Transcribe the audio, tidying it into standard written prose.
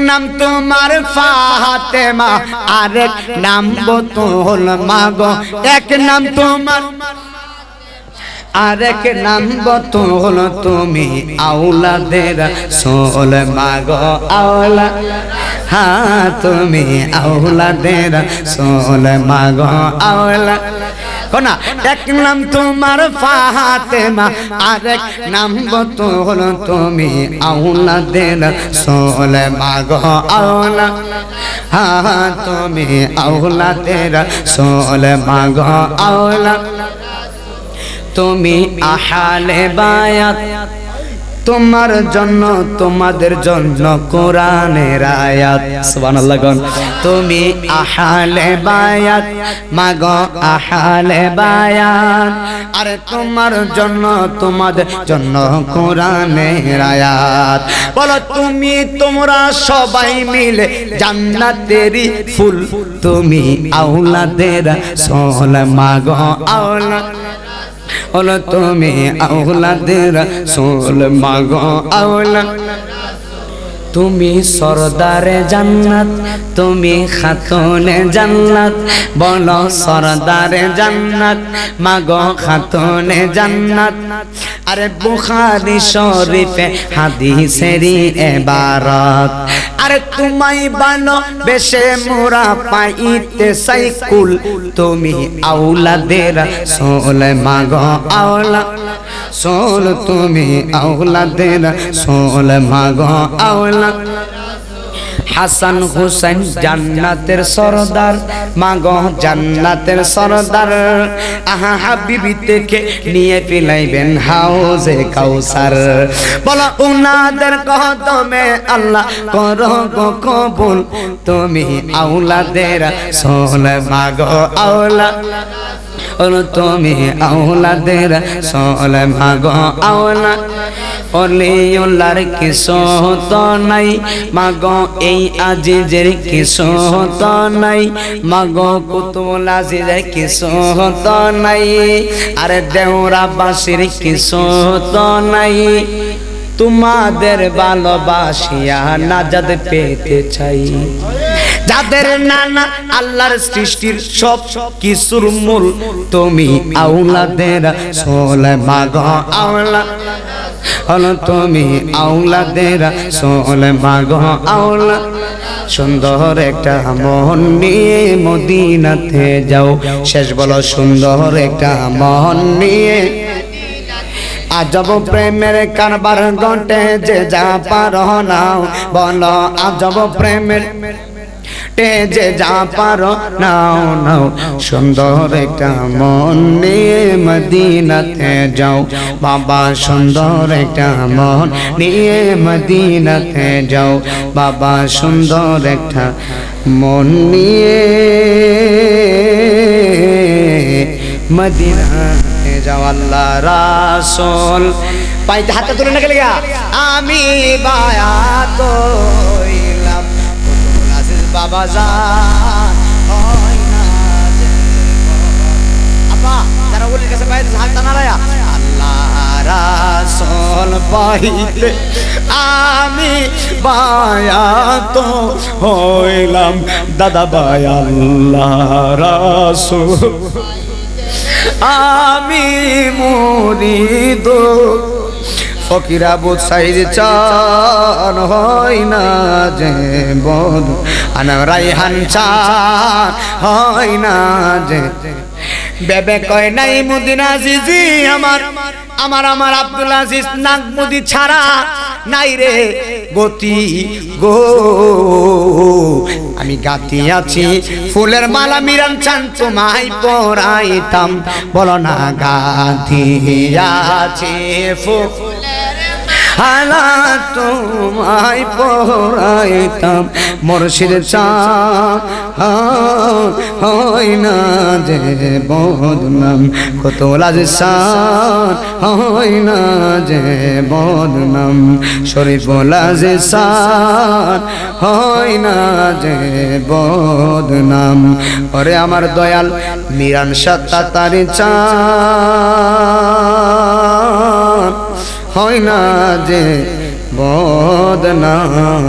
নাম তোমার ফাতেমা আরেক নাম বতুল মাগো এক নাম তোমার আরেক নাম বতুল তুমি আওলাদের রাসূল মাগো আওলা হ্যাঁ তুমি আওলাদের রাসূল মাগো আওলা কোনা এক নাম তোমার ফাতেমা আরেক নাম বতুল তুমি আওলাদের রাসূল মাগো আওলা হ্যাঁ তুমি আওলাদের রাসূল মাগো আওলা তুমি আহলে বায়াত তোমার জন্য তোমাদের জন্য কোরআনের আয়াত সুবহানাল্লাহ গান তুমি আহলে বায়াত মাগো আহলে বায়াত আরে তোমার জন্য তোমাদের জন্য কোরআনের আয়াত বলো তুমি তোমরা সবাই মিলে জান্নাতেরই ফুল তুমি আওলাদের রাসূল মাগো আওলা ওলা তুমি আওলাদের রাসূল মাগো আওলা তুমি সরদারে জান্নাত তুমি খাতুনে জান্নাত বলো সরদারে জান্নাত মাগো খাতুনে জান্নাত আরে বুখারী শরীফে হাদিসেরই ইবারত আরে তোমায় বানো বেশে মোরা পাইতে সাইকুল তুমি আওলাদের রাসূল মাগো আওলা সোল তুমি আওলাদের রাসূল মাগো আওলা হাসান হুসাইন জান্নাতের সরদার মাগো জান্নাতের সরদার আহা হাবিবি থেকে নিয়ে পিলাইবেন হাউজে কাউসার বলো উনাদের কদমে আল্লাহ করো গো কবুল তুমি আওলাদের রাসূল মাগো আওলা ওলো তুমি আওলাদের রাসূল মাগো আওলা ওলিউল্লাহর কিসমত নাই মাগো এই আজিজের কিসমত নাই মাগো কুতুবুল আজিজের কিসমত নাই আরে দেওরাবাসীর কিসমত নাই তোমাদের ভালোবাসিয়া নাজাত পেতে চাই যাদের নানা আল্লাহর সৃষ্টির সব কিছুর মূল তুমি আওলাদের রাসূল মাগো আওলা হলো তুমি আওলাদের রাসূল মাগো আওলা সুন্দর একটা মন নিয়ে মদিনাতে যাও শেষ বলো সুন্দর একটা মন নিয়ে আজব প্রেমের কারবার ঘটে যে যা পারো নাও বলো আজব প্রেমের যে যা পারো নাও নাও সুন্দর একটা মন নিয়ে মদিনাতে যাও বাবা সুন্দর একটা মন নিয়ে মদিনাতে যাও বাবা সুন্দর একটা মন নিয়ে মদিনাতে যাও আল্লাহ রাসূল পাইতে হাতে তুলে না গেলে আমি বায়াত হইলাম বাবা জান হয় না যে আপা যারা ওলির কাছে পাইতে হাত না লায়া আল্লাহ রাসূল পাইতে আমি বায়াত হইলাম দাদা ভাই আল্লাহ রাসূল আমি মুরিদ ফকির আবু সাইদ চান হয় না যে বদ আনা রাইহান চান হয় না যে বেবে কয় নাই মুদিন আজিজি আমার আমার আমার আব্দুল আজিজ নাগমুদি ছাড়া নাই রে গতি গো আমি গাতি আছি ফুলের মালা মিরান চান তোমায় পরাইতাম বলো না গাতি আছি ফুলের হালা তোমায় পরাইতাম মুর্শিদ চান হয় না যে বদনাম কত লাজসান হয় না যে বদনাম শরীফুল আজিসান হয় না যে বদনাম ওরে আমার দয়াল মিরান সাত্তা তারি চান হয় না যে বদনাম।